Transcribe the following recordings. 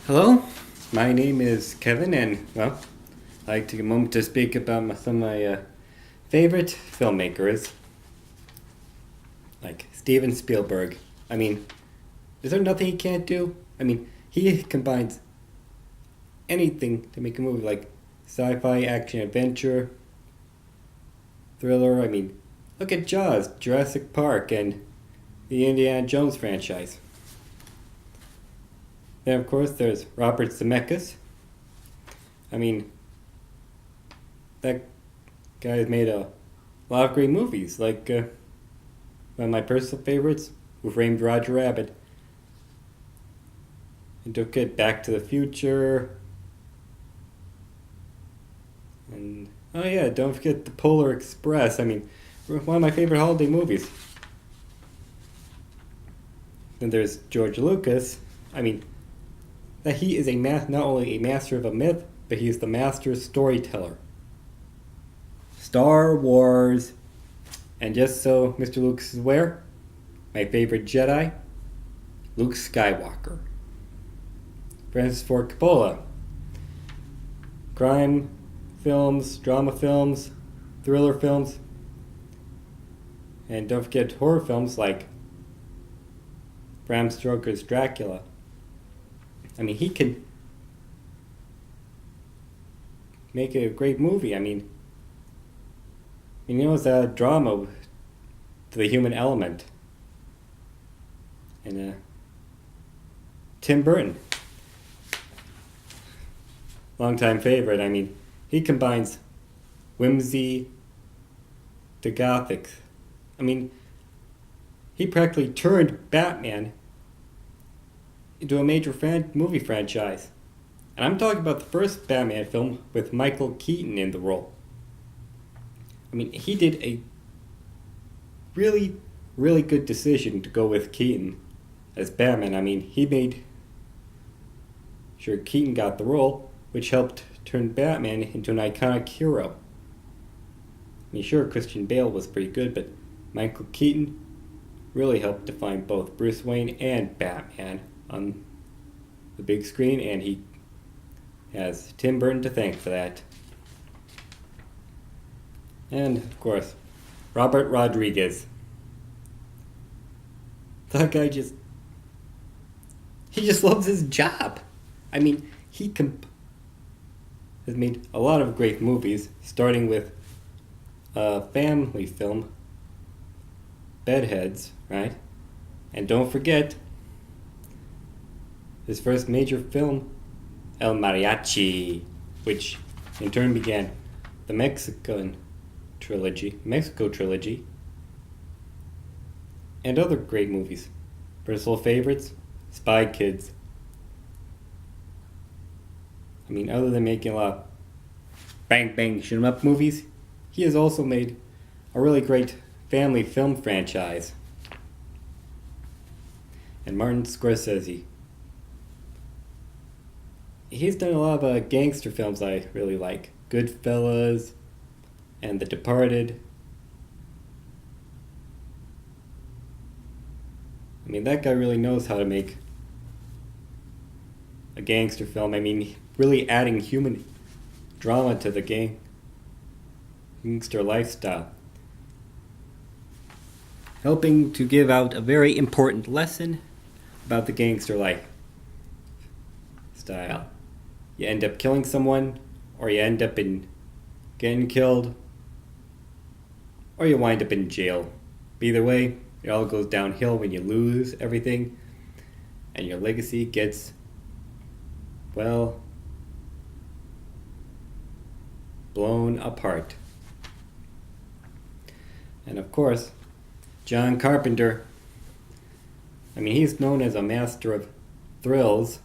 Hello, my name is Kevin, and well, I'd like to take a moment to speak about some of my favorite filmmakers, like Steven Spielberg. I mean, is there nothing he can't do? I mean, he combines anything to make a movie like sci-fi, action, adventure, thriller. I mean, look at Jaws, Jurassic Park, and the Indiana Jones franchise. Then, of course, there's Robert Zemeckis. I mean, that guy has made a lot of great movies, like one of my personal favorites, Who Framed Roger Rabbit. And don't get Back to the Future. And, oh yeah, don't forget The Polar Express. I mean, one of my favorite holiday movies. Then there's George Lucas. I mean, that he is not only a master of a myth, but he is the master storyteller. Star Wars. And just so Mr. Lucas is aware, my favorite Jedi, Luke Skywalker. Francis Ford Coppola. Crime films, drama films, thriller films, and don't forget horror films like Bram Stoker's Dracula. I mean, he can make a great movie. I mean, you know, it's a drama to the human element. And Tim Burton, longtime favorite. I mean, he combines whimsy to gothic. I mean, he practically turned Batman into a major movie franchise. And I'm talking about the first Batman film with Michael Keaton in the role. I mean, he did a really, really good decision to go with Keaton as Batman. I mean, he made sure Keaton got the role, which helped turn Batman into an iconic hero. I mean, sure, Christian Bale was pretty good, but Michael Keaton really helped define both Bruce Wayne and Batman on the big screen, and he has Tim Burton to thank for that. And, of course, Robert Rodriguez. That guy he just loves his job. I mean, he has made a lot of great movies, starting with a family film, Bedheads, right? And don't forget his first major film, El Mariachi, which in turn began the Mexico trilogy, and other great movies. Personal favorites, Spy Kids. I mean, other than making a lot of bang bang shoot 'em up movies, he has also made a really great family film franchise. And Martin Scorsese. He's done a lot of gangster films I really like. Goodfellas and The Departed. I mean, that guy really knows how to make a gangster film. I mean, really adding human drama to the gangster lifestyle. Helping to give out a very important lesson about the gangster life style. You end up killing someone, or you end up getting killed, or you wind up in jail. Either way, it all goes downhill when you lose everything, and your legacy gets, well, blown apart. And of course, John Carpenter. I mean, he's known as a master of thrills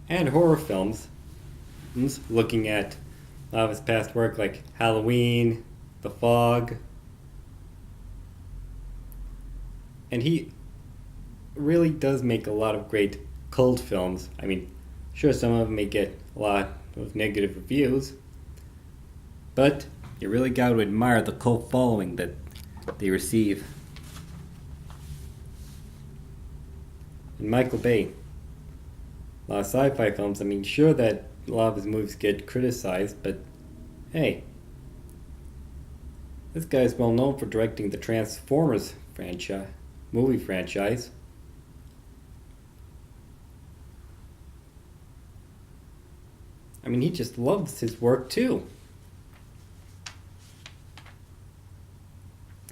and horror films. Looking at a lot of his past work like Halloween, The Fog. And he really does make a lot of great cult films. I mean, sure, some of them may get a lot of negative reviews, but you really got to admire the cult following that they receive. And Michael Bay. a lot of sci-fi films. I mean, sure that a lot of his movies get criticized, but hey, this guy's well known for directing the Transformers movie franchise. I mean, he just loves his work too.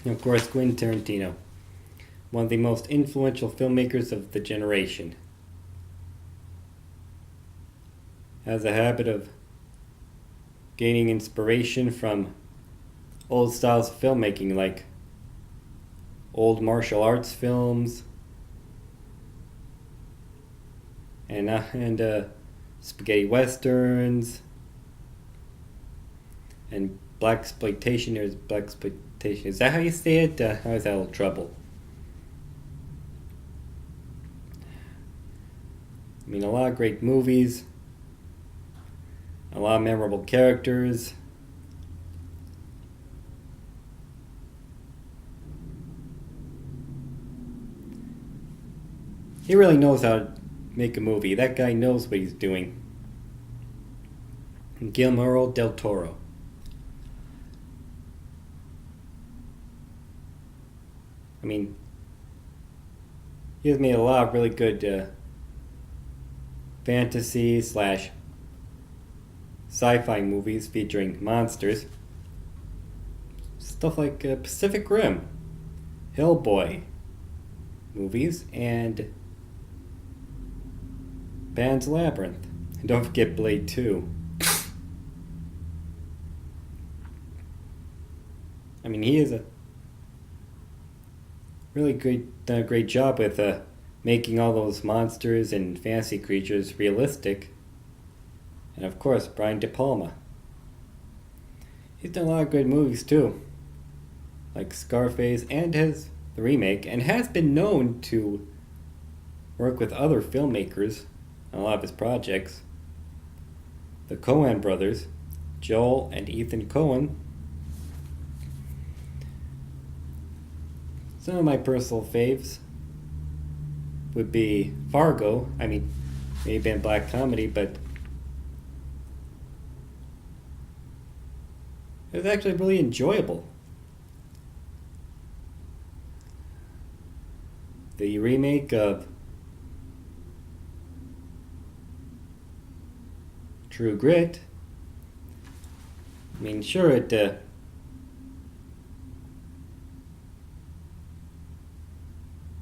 And of course, Quentin Tarantino, one of the most influential filmmakers of the generation, has a habit of gaining inspiration from old styles of filmmaking, like old martial arts films and spaghetti westerns and blaxploitation. There's blaxploitation. Is that how you say it? I was having a little trouble. I mean, a lot of great movies, a lot of memorable characters. He really knows how to make a movie. That guy knows what he's doing. Guillermo del Toro. I mean, he has made a lot of really good fantasy / sci-fi movies featuring monsters. Stuff like Pacific Rim, Hellboy movies, and Pan's Labyrinth. And don't forget Blade 2. I mean, he is done a great job with making all those monsters and fantasy creatures realistic. And of course, Brian De Palma. He's done a lot of good movies too, like Scarface and the remake, and has been known to work with other filmmakers on a lot of his projects. The Coen brothers, Joel and Ethan Coen. Some of my personal faves would be Fargo. I mean, maybe in black comedy, but it was actually really enjoyable. The remake of True Grit. I mean, sure,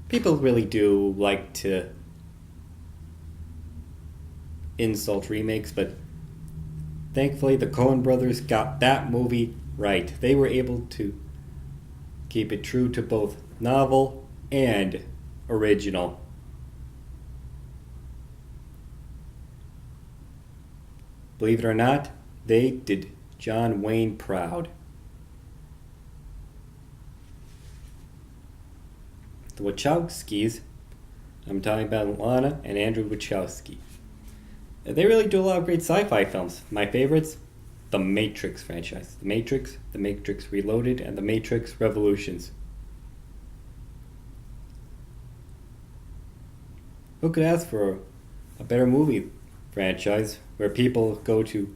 people really do like to insult remakes, but thankfully the Coen brothers got that movie right. They were able to keep it true to both novel and original. Believe it or not, they did John Wayne proud. The Wachowskis, I'm talking about Lana and Andrew Wachowski. They really do a lot of great sci-fi films. My favorites, the Matrix franchise. The Matrix Reloaded, and The Matrix Revolutions. Who could ask for a better movie franchise where people go to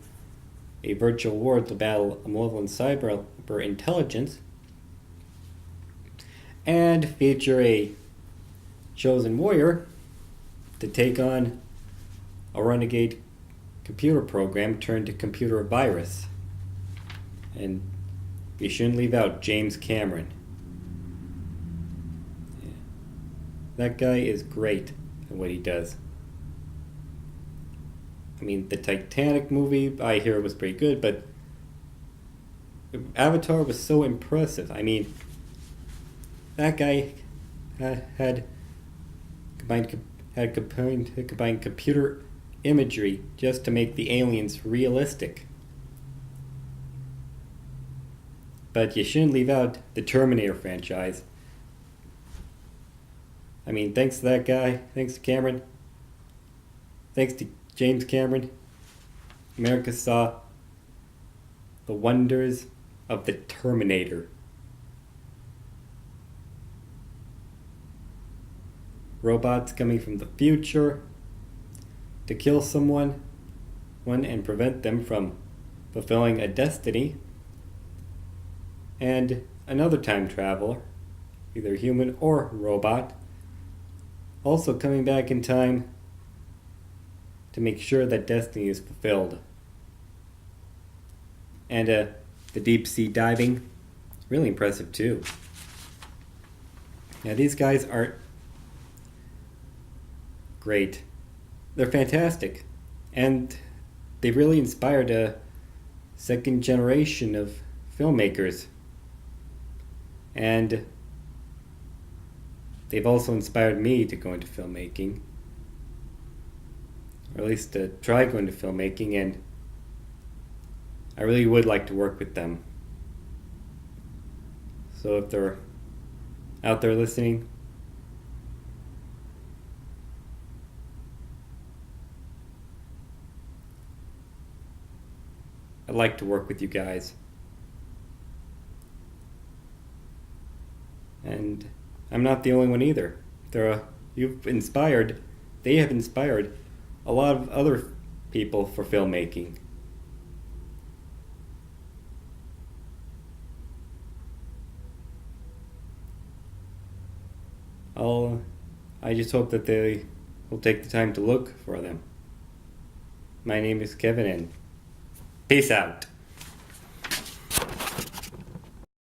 a virtual world to battle a malevolent cyber intelligence and feature a chosen warrior to take on a renegade computer program turned to computer virus? And we shouldn't leave out James Cameron. Yeah. That guy is great at what he does. I mean, the Titanic movie, I hear, was pretty good, but Avatar was so impressive. I mean, that guy had combined computer imagery just to make the aliens realistic. But you shouldn't leave out the Terminator franchise. I mean, thanks to that guy, thanks to Cameron, thanks to James Cameron, America saw the wonders of the Terminator. Robots coming from the future, to kill someone and prevent them from fulfilling a destiny, and another time traveler, either human or robot, also coming back in time to make sure that destiny is fulfilled. And the deep sea diving, really impressive too. Yeah, these guys are great. They're fantastic. And they really inspired a second generation of filmmakers. And they've also inspired me to go into filmmaking. Or at least to try going to filmmaking, and I really would like to work with them. So if they're out there listening, I'd like to work with you guys. And I'm not the only one either. They have inspired a lot of other people for filmmaking. I just hope that they will take the time to look for them. My name is Kevin, and peace out.